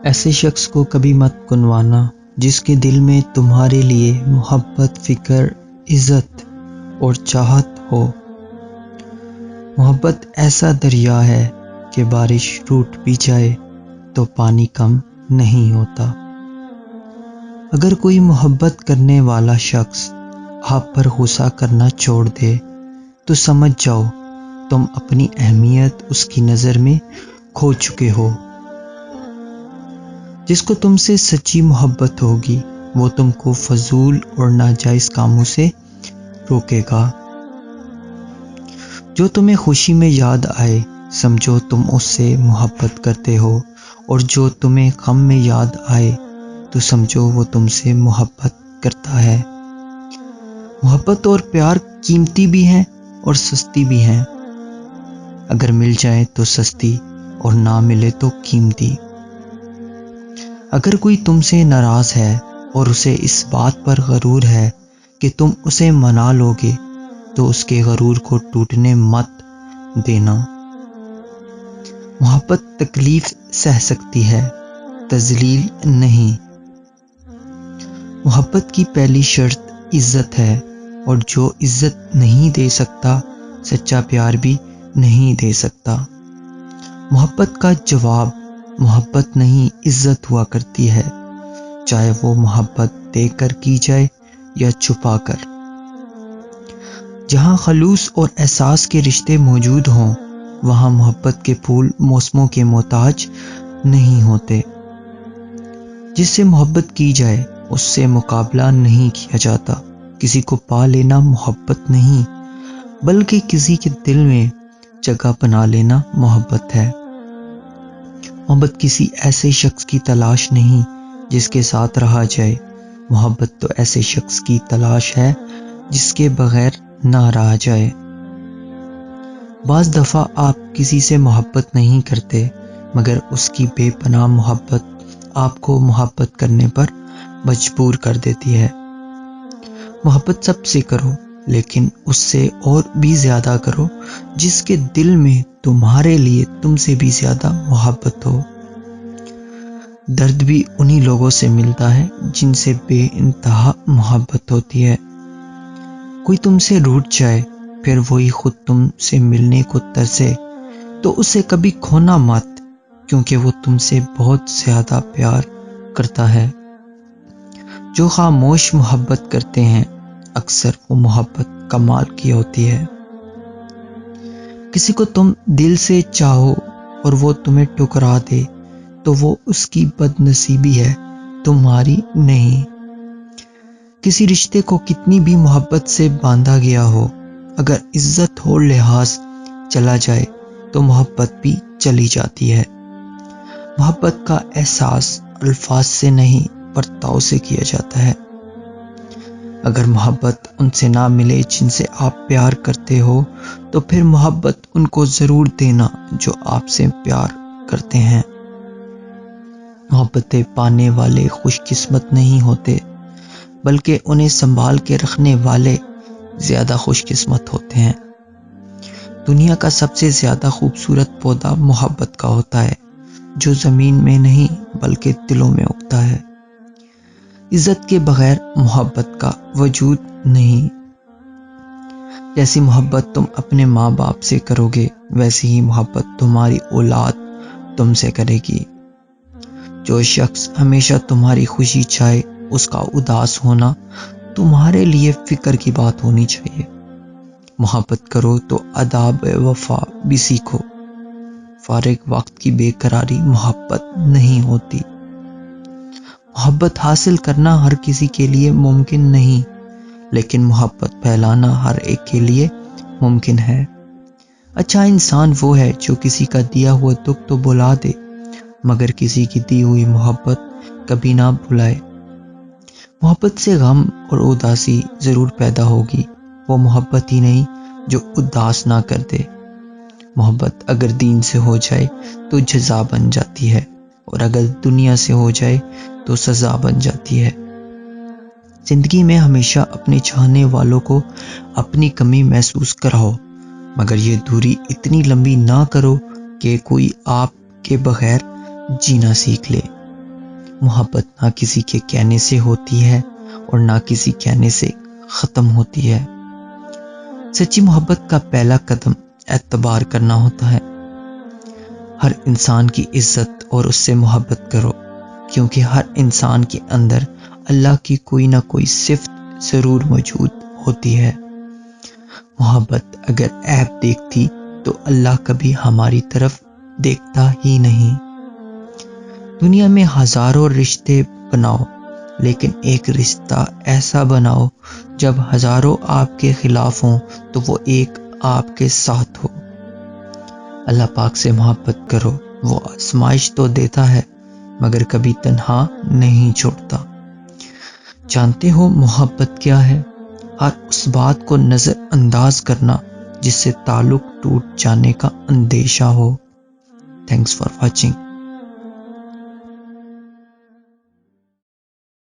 ایسے شخص کو کبھی مت گنوانا جس کے دل میں تمہارے لیے محبت، فکر، عزت اور چاہت ہو۔ محبت ایسا دریا ہے کہ بارش روٹ بھی جائے تو پانی کم نہیں ہوتا۔ اگر کوئی محبت کرنے والا شخص آپ پر غصہ کرنا چھوڑ دے تو سمجھ جاؤ تم اپنی اہمیت اس کی نظر میں کھو چکے ہو۔ جس کو تم سے سچی محبت ہوگی وہ تم کو فضول اور ناجائز کاموں سے روکے گا۔ جو تمہیں خوشی میں یاد آئے سمجھو تم اس سے محبت کرتے ہو، اور جو تمہیں غم میں یاد آئے تو سمجھو وہ تم سے محبت کرتا ہے۔ محبت اور پیار قیمتی بھی ہیں اور سستی بھی ہیں۔ اگر مل جائے تو سستی اور نہ ملے تو قیمتی۔ اگر کوئی تم سے ناراض ہے اور اسے اس بات پر غرور ہے کہ تم اسے منا لو گے تو اس کے غرور کو ٹوٹنے مت دینا۔ محبت تکلیف سہ سکتی ہے، تذلیل نہیں۔ محبت کی پہلی شرط عزت ہے، اور جو عزت نہیں دے سکتا سچا پیار بھی نہیں دے سکتا۔ محبت کا جواب محبت نہیں عزت ہوا کرتی ہے، چاہے وہ محبت دے کر کی جائے یا چھپا کر۔ جہاں خلوص اور احساس کے رشتے موجود ہوں وہاں محبت کے پھول موسموں کے محتاج نہیں ہوتے۔ جس سے محبت کی جائے اس سے مقابلہ نہیں کیا جاتا۔ کسی کو پا لینا محبت نہیں بلکہ کسی کے دل میں جگہ بنا لینا محبت ہے۔ محبت کسی ایسے شخص کی تلاش نہیں جس کے ساتھ رہا جائے، محبت تو ایسے شخص کی تلاش ہے جس کے بغیر نہ رہا جائے۔ بعض دفعہ آپ کسی سے محبت نہیں کرتے مگر اس کی بے پناہ محبت آپ کو محبت کرنے پر مجبور کر دیتی ہے۔ محبت سب سے کرو لیکن اس سے اور بھی زیادہ کرو جس کے دل میں تمہارے لیے تم سے بھی زیادہ محبت ہو۔ درد بھی انہی لوگوں سے ملتا ہے جن سے بے انتہا محبت ہوتی ہے۔ کوئی تم سے روٹھ جائے پھر وہی خود تم سے ملنے کو ترسے تو اسے کبھی کھونا مت، کیونکہ وہ تم سے بہت زیادہ پیار کرتا ہے۔ جو خاموش محبت کرتے ہیں اکثر وہ محبت کمال کی ہوتی ہے۔ کسی کو تم دل سے چاہو اور وہ تمہیں ٹکرا دے تو وہ اس کی بد نصیبی ہے، تمہاری نہیں۔ کسی رشتے کو کتنی بھی محبت سے باندھا گیا ہو اگر عزت اور لحاظ چلا جائے تو محبت بھی چلی جاتی ہے۔ محبت کا احساس الفاظ سے نہیں برتاؤ سے کیا جاتا ہے۔ اگر محبت ان سے نہ ملے جن سے آپ پیار کرتے ہو تو پھر محبت ان کو ضرور دینا جو آپ سے پیار کرتے ہیں۔ محبتیں پانے والے خوش قسمت نہیں ہوتے بلکہ انہیں سنبھال کے رکھنے والے زیادہ خوش قسمت ہوتے ہیں۔ دنیا کا سب سے زیادہ خوبصورت پودا محبت کا ہوتا ہے جو زمین میں نہیں بلکہ دلوں میں اگتا ہے۔ عزت کے بغیر محبت کا وجود نہیں۔ جیسی محبت تم اپنے ماں باپ سے کرو گے ویسی ہی محبت تمہاری اولاد تم سے کرے گی۔ جو شخص ہمیشہ تمہاری خوشی چاہے اس کا اداس ہونا تمہارے لیے فکر کی بات ہونی چاہیے۔ محبت کرو تو آداب وفا بھی سیکھو۔ فارغ وقت کی بے قراری محبت نہیں ہوتی۔ محبت حاصل کرنا ہر کسی کے لیے ممکن نہیں لیکن محبت پھیلانا ہر ایک کے لیے ممکن ہے۔ اچھا انسان وہ ہے جو کسی کا دیا ہوا دکھ تو بھلا دے مگر کسی کی دی ہوئی محبت کبھی نہ بھلائے۔ محبت سے غم اور اداسی ضرور پیدا ہوگی، وہ محبت ہی نہیں جو اداس نہ کر دے۔ محبت اگر دین سے ہو جائے تو جزا بن جاتی ہے اور اگر دنیا سے ہو جائے تو سزا بن جاتی ہے۔ زندگی میں ہمیشہ اپنے چاہنے والوں کو اپنی کمی محسوس کراؤ مگر یہ دوری اتنی لمبی نہ کرو کہ کوئی آپ کے بغیر جینا سیکھ لے۔ محبت نہ کسی کے کہنے سے ہوتی ہے اور نہ کسی کہنے سے ختم ہوتی ہے۔ سچی محبت کا پہلا قدم اعتبار کرنا ہوتا ہے۔ ہر انسان کی عزت اور اس سے محبت کرو، کیونکہ ہر انسان کے اندر اللہ کی کوئی نہ کوئی صفت ضرور موجود ہوتی ہے۔ محبت اگر عیب دیکھتی تو اللہ کبھی ہماری طرف دیکھتا ہی نہیں۔ دنیا میں ہزاروں رشتے بناؤ، لیکن ایک رشتہ ایسا بناؤ جب ہزاروں آپ کے خلاف ہوں تو وہ ایک آپ کے ساتھ ہو۔ اللہ پاک سے محبت کرو، وہ آزمائش تو دیتا ہے مگر کبھی تنہا نہیں چھوڑتا۔ جانتے ہو محبت کیا ہے؟ ہر اس بات کو نظر انداز کرنا جس سے تعلق ٹوٹ جانے کا اندیشہ ہو۔ Thanks for watching.